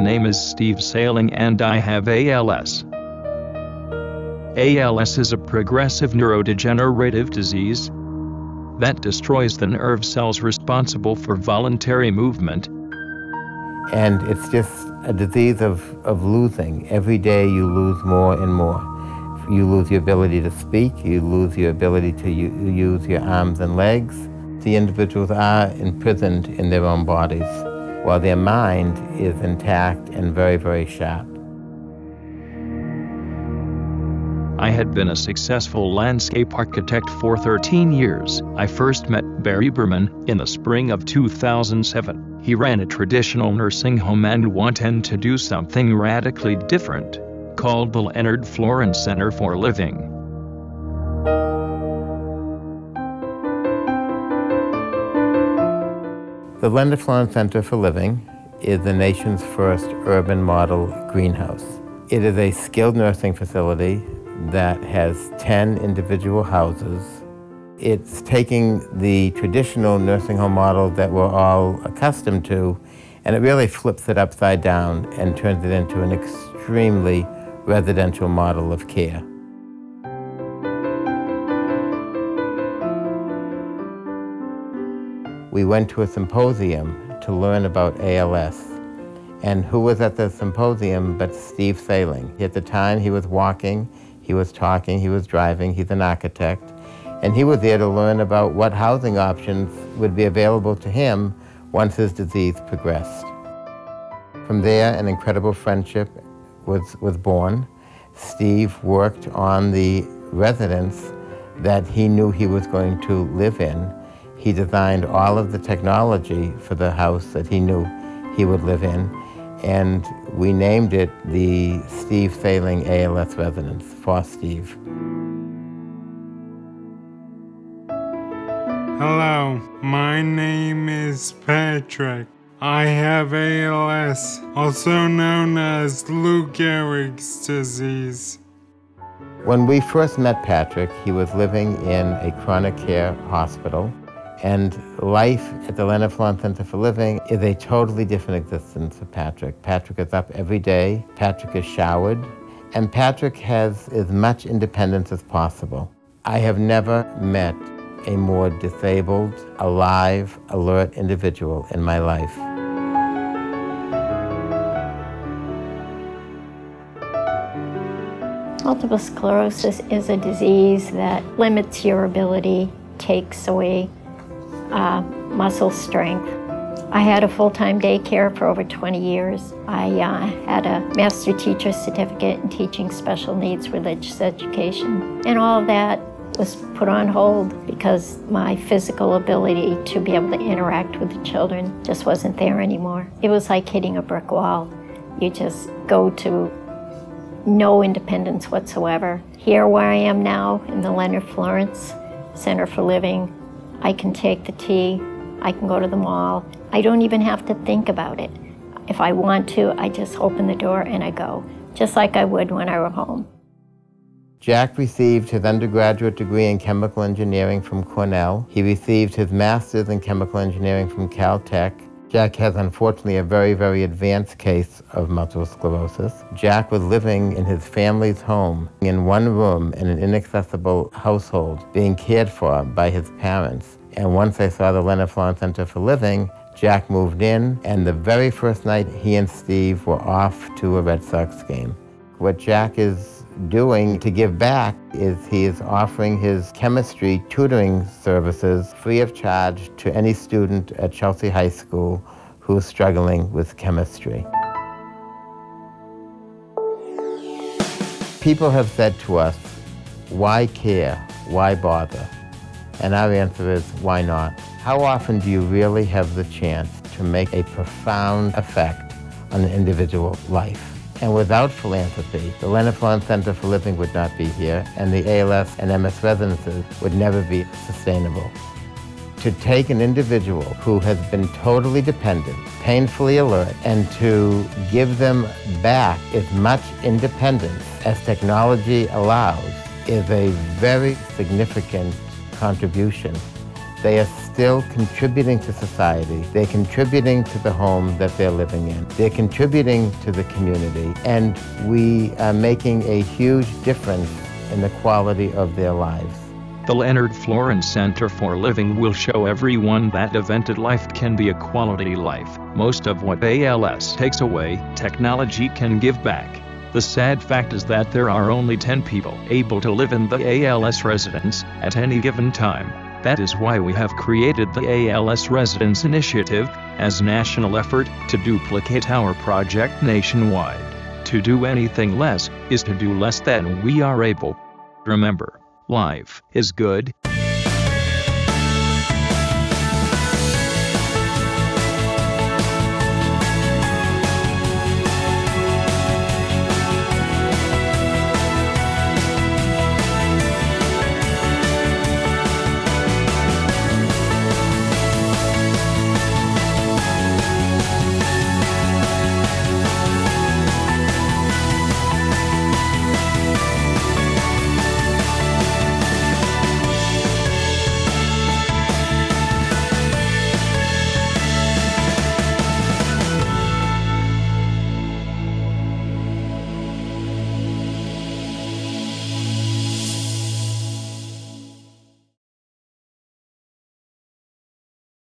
name is Steve Sailing and I have ALS. ALS is a progressive neurodegenerative disease that destroys the nerve cells responsible for voluntary movement. And it's just a disease of losing. Every day you lose more and more. You lose your ability to speak, you lose your ability to use your arms and legs. The individuals are imprisoned in their own bodies, while their mind is intact and very, very sharp. I had been a successful landscape architect for 13 years. I first met Barry Berman in the spring of 2007. He ran a traditional nursing home and wanted to do something radically different, called the Leonard Florence Center for Living. The Leonard Florence Center for Living is the nation's first urban model greenhouse. It is a skilled nursing facility that has 10 individual houses. It's taking the traditional nursing home model that we're all accustomed to, and it really flips it upside down and turns it into an extremely residential model of care. We went to a symposium to learn about ALS. And who was at the symposium but Steve Sailing? At the time, he was walking, he was talking, he was driving, he's an architect, and he was there to learn about what housing options would be available to him once his disease progressed. From there, an incredible friendship was born. Steve worked on the residence that he knew he was going to live in. He designed all of the technology for the house that he knew he would live in, and we named it the Steve Sailing ALS Residence for Steve. Hello, my name is Patrick. I have ALS, also known as Lou Gehrig's disease. When we first met Patrick, he was living in a chronic care hospital, and life at the Leonard Florence Center for Living is a totally different existence for Patrick. Patrick is up every day, Patrick is showered, and Patrick has as much independence as possible. I have never met a more disabled, alive, alert individual in my life. Multiple sclerosis is a disease that limits your ability, takes away muscle strength. I had a full-time daycare for over 20 years. I had a master teacher certificate in teaching special needs religious education. And all of that was put on hold because my physical ability to be able to interact with the children just wasn't there anymore. It was like hitting a brick wall. You just go to no independence whatsoever. Here where I am now in the Leonard Florence Center for Living, I can take the T, I can go to the mall. I don't even have to think about it. If I want to, I just open the door and I go, just like I would when I were home. Jack received his undergraduate degree in chemical engineering from Cornell. He received his master's in chemical engineering from Caltech. Jack has unfortunately a very, very advanced case of multiple sclerosis. Jack was living in his family's home in one room in an inaccessible household, being cared for by his parents. And once they saw the Leonard Florence Center for Living, Jack moved in, and the very first night he and Steve were off to a Red Sox game. What Jack is doing to give back is he is offering his chemistry tutoring services free of charge to any student at Chelsea High School who is struggling with chemistry. People have said to us, why care? Why bother? And our answer is, why not? How often do you really have the chance to make a profound effect on an individual life? And without philanthropy, the Leonard Florence Center for Living would not be here, and the ALS and MS residences would never be sustainable. To take an individual who has been totally dependent, painfully alert, and to give them back as much independence as technology allows is a very significant contribution they are still contributing to society. They're contributing to the home that they're living in. They're contributing to the community, and we are making a huge difference in the quality of their lives. The Leonard Florence Center for Living will show everyone that a vented life can be a quality life. Most of what ALS takes away, technology can give back. The sad fact is that there are only 10 people able to live in the ALS Residence at any given time. That is why we have created the ALS Residence initiative as a national effort to duplicate our project nationwide. To do anything less is to do less than we are able. Remember, life is good.